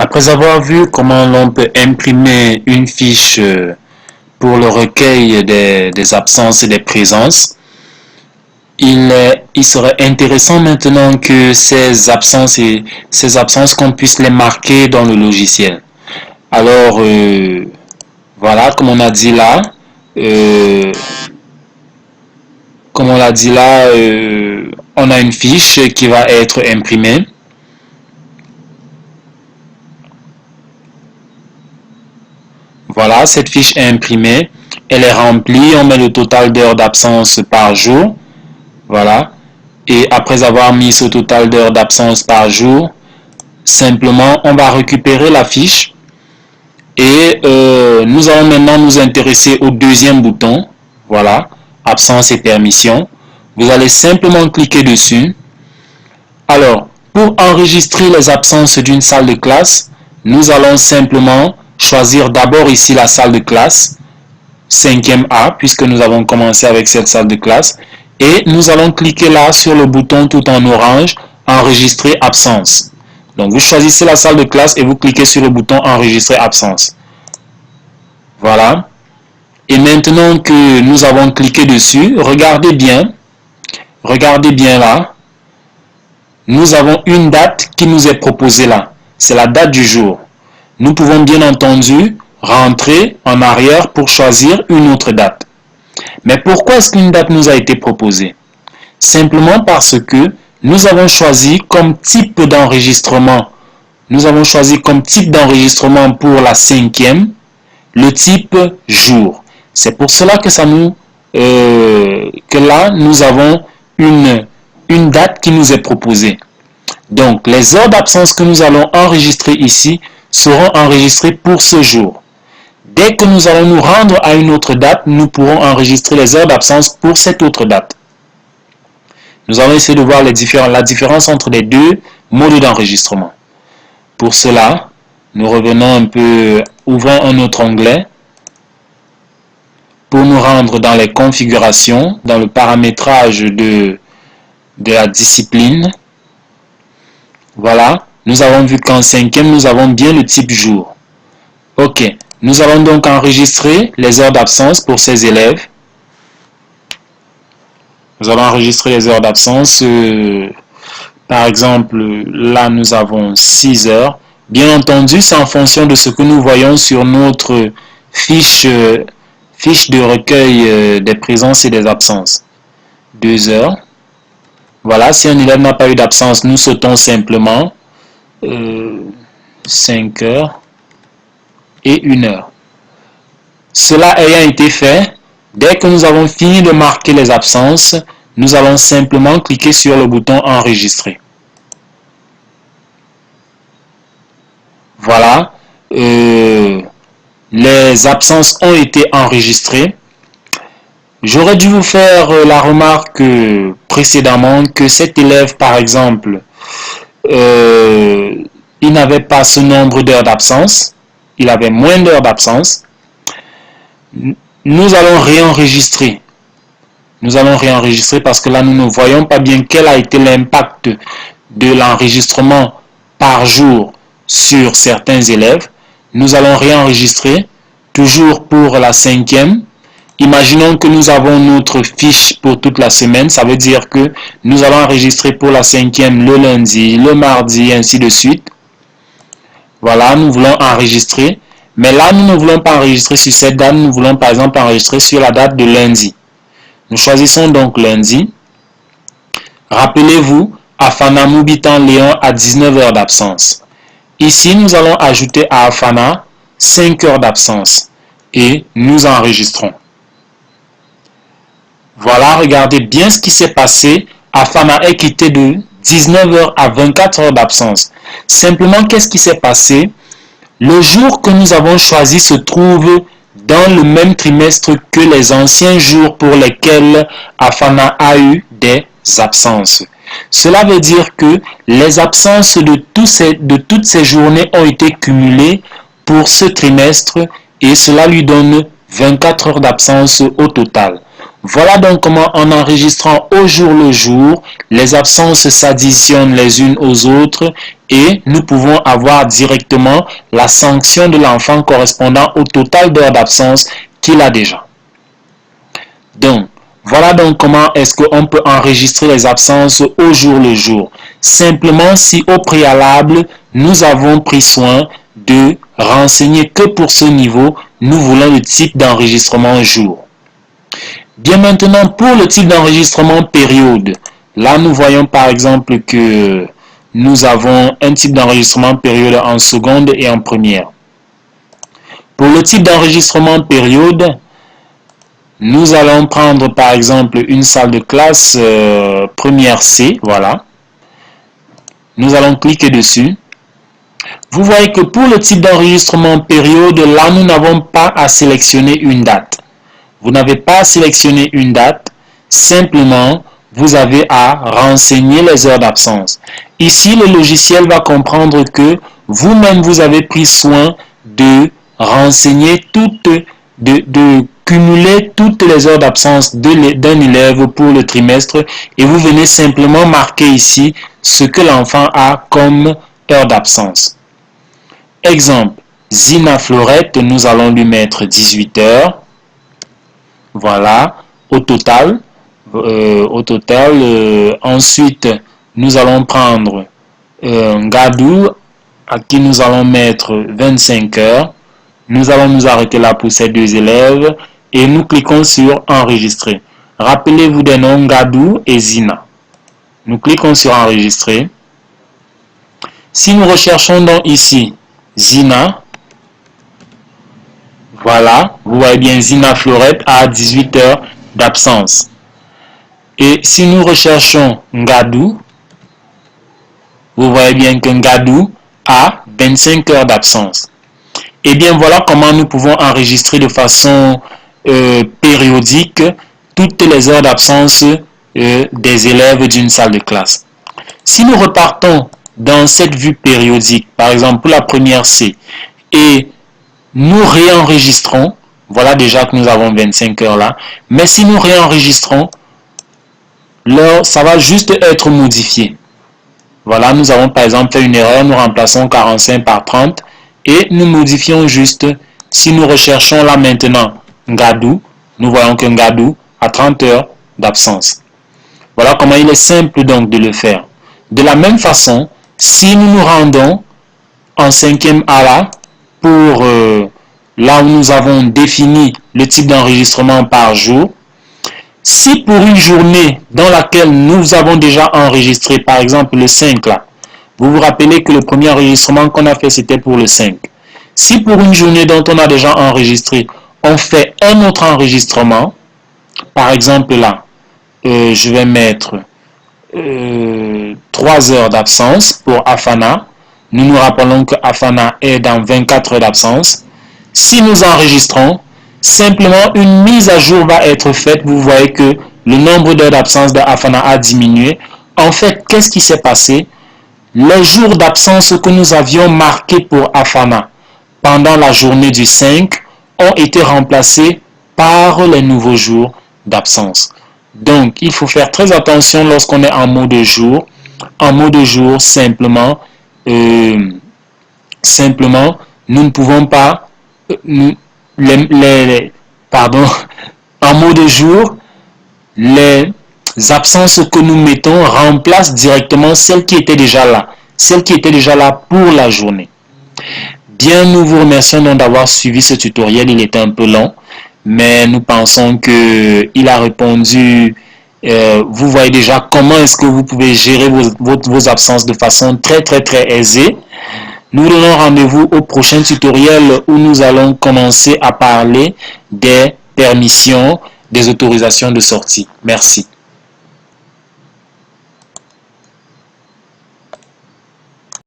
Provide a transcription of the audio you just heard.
Après avoir vu comment l'on peut imprimer une fiche pour le recueil des absences et des présences, il serait intéressant maintenant que ces absences qu'on puisse les marquer dans le logiciel. Alors, voilà, euh, comme on l'a dit là, on a une fiche qui va être imprimée. Voilà, cette fiche est imprimée, elle est remplie, on met le total d'heures d'absence par jour. Voilà. Et après avoir mis ce total d'heures d'absence par jour, simplement, on va récupérer la fiche et nous allons maintenant nous intéresser au deuxième bouton. Voilà, absence et permission. Vous allez simplement cliquer dessus. Alors, pour enregistrer les absences d'une salle de classe, nous allons simplement choisir d'abord ici la salle de classe, 5e A, puisque nous avons commencé avec cette salle de classe. Et nous allons cliquer là sur le bouton tout en orange, enregistrer absence. Donc vous choisissez la salle de classe et vous cliquez sur le bouton enregistrer absence. Voilà. Et maintenant que nous avons cliqué dessus, regardez bien là. Nous avons une date qui nous est proposée là. C'est la date du jour. Nous pouvons bien entendu rentrer en arrière pour choisir une autre date. Mais pourquoi est-ce qu'une date nous a été proposée? Simplement parce que nous avons choisi comme type d'enregistrement, pour la 5e, le type jour. C'est pour cela que là, nous avons une date qui nous est proposée. Donc, les heures d'absence que nous allons enregistrer ici seront enregistrées pour ce jour. Dès que nous allons nous rendre à une autre date, nous pourrons enregistrer les heures d'absence pour cette autre date. Nous allons essayer de voir la différence entre les deux modes d'enregistrement. Pour cela, nous revenons un peu, ouvrons un autre onglet pour nous rendre dans les configurations, dans le paramétrage de la discipline. Voilà, nous avons vu qu'en 5e, nous avons bien le type jour. Ok. Nous allons donc enregistrer les heures d'absence pour ces élèves. Nous allons enregistrer les heures d'absence. Par exemple, là, nous avons 6 heures. Bien entendu, c'est en fonction de ce que nous voyons sur notre fiche de recueil des présences et des absences. 2 heures. Voilà, si un élève n'a pas eu d'absence, nous sautons simplement 5 heures. Et 1 heure. Cela ayant été fait, dès que nous avons fini de marquer les absences, nous allons simplement cliquer sur le bouton enregistrer. Voilà, les absences ont été enregistrées. J'aurais dû vous faire la remarque précédemment que cet élève, par exemple, il n'avait pas ce nombre d'heures d'absence. Il avait moins d'heures d'absence. Nous allons réenregistrer. Parce que là, nous ne voyons pas bien quel a été l'impact de l'enregistrement par jour sur certains élèves. Nous allons réenregistrer, toujours pour la 5e. Imaginons que nous avons notre fiche pour toute la semaine. Ça veut dire que nous allons enregistrer pour la 5e le lundi, le mardi, ainsi de suite. Voilà, nous voulons enregistrer. Mais là, nous ne voulons pas enregistrer sur cette date. Nous voulons par exemple enregistrer sur la date de lundi. Nous choisissons donc lundi. Rappelez-vous, Afana Moubitan Léon a 19 heures d'absence. Ici, nous allons ajouter à Afana 5 heures d'absence. Et nous enregistrons. Voilà, regardez bien ce qui s'est passé. Afana est quitté de 19 heures à 24 heures d'absence. Simplement, qu'est-ce qui s'est passé? Le jour que nous avons choisi se trouve dans le même trimestre que les anciens jours pour lesquels Afana a eu des absences. Cela veut dire que les absences de toutes ces journées ont été cumulées pour ce trimestre et cela lui donne 24 heures d'absence au total. Voilà donc comment, en enregistrant au jour le jour, les absences s'additionnent les unes aux autres et nous pouvons avoir directement la sanction de l'enfant correspondant au total d'heures d'absence qu'il a déjà. Donc, voilà donc comment est-ce qu'on peut enregistrer les absences au jour le jour. Simplement si au préalable, nous avons pris soin de renseigner que pour ce niveau, nous voulons le type d'enregistrement jour. Bien maintenant, pour le type d'enregistrement période, là nous voyons par exemple que nous avons un type d'enregistrement période en seconde et en première. Pour le type d'enregistrement période, nous allons prendre par exemple une salle de classe première C, voilà. Nous allons cliquer dessus. Vous voyez que pour le type d'enregistrement période, là nous n'avons pas à sélectionner une date. Vous n'avez pas à sélectionner une date, simplement vous avez à renseigner les heures d'absence. Ici, le logiciel va comprendre que vous-même vous avez pris soin de renseigner de cumuler toutes les heures d'absence d'un élève pour le trimestre et vous venez simplement marquer ici ce que l'enfant a comme heure d'absence. Exemple, Zina Florette, nous allons lui mettre 18 heures. Voilà, au total. Ensuite, nous allons prendre Gadou, à qui nous allons mettre 25 heures. Nous allons nous arrêter là pour ces deux élèves et nous cliquons sur enregistrer. Rappelez-vous des noms Gadou et Zina. Nous cliquons sur enregistrer. Si nous recherchons donc ici Zina, voilà, vous voyez bien Zina Florette a 18 heures d'absence. Et si nous recherchons Ngadou, vous voyez bien que Ngadou a 25 heures d'absence. Et bien voilà comment nous pouvons enregistrer de façon périodique toutes les heures d'absence des élèves d'une salle de classe. Si nous repartons dans cette vue périodique, par exemple pour la première C, et nous réenregistrons, voilà déjà que nous avons 25 heures là, mais si nous réenregistrons, là, ça va juste être modifié. Voilà, nous avons par exemple fait une erreur, nous remplaçons 45 par 30 et nous modifions juste, si nous recherchons là maintenant Ngadou, nous voyons que Ngadou a 30 heures d'absence. Voilà comment il est simple donc de le faire. De la même façon, si nous nous rendons en 5e A là, pour là où nous avons défini le type d'enregistrement par jour, si pour une journée dans laquelle nous avons déjà enregistré, par exemple le 5 là, vous vous rappelez que le premier enregistrement qu'on a fait c'était pour le 5. Si pour une journée dont on a déjà enregistré, on fait un autre enregistrement, par exemple là, je vais mettre 3 heures d'absence pour Afana. Nous nous rappelons que Afana est dans 24 heures d'absence. Si nous enregistrons, simplement une mise à jour va être faite. Vous voyez que le nombre d'heures d'absence d'Afana a diminué. En fait, qu'est-ce qui s'est passé? Les jours d'absence que nous avions marqués pour Afana pendant la journée du 5 ont été remplacés par les nouveaux jours d'absence. Donc, il faut faire très attention lorsqu'on est en mode jour. En mode jour, simplement, nous ne pouvons pas, en mode jour, les absences que nous mettons remplacent directement celles qui étaient déjà là, pour la journée. Bien, nous vous remercions donc d'avoir suivi ce tutoriel, il était un peu long, mais nous pensons qu'il a répondu. Vous voyez déjà comment est-ce que vous pouvez gérer vos absences de façon très aisée. Nous vous donnons rendez-vous au prochain tutoriel où nous allons commencer à parler des permissions, des autorisations de sortie. Merci.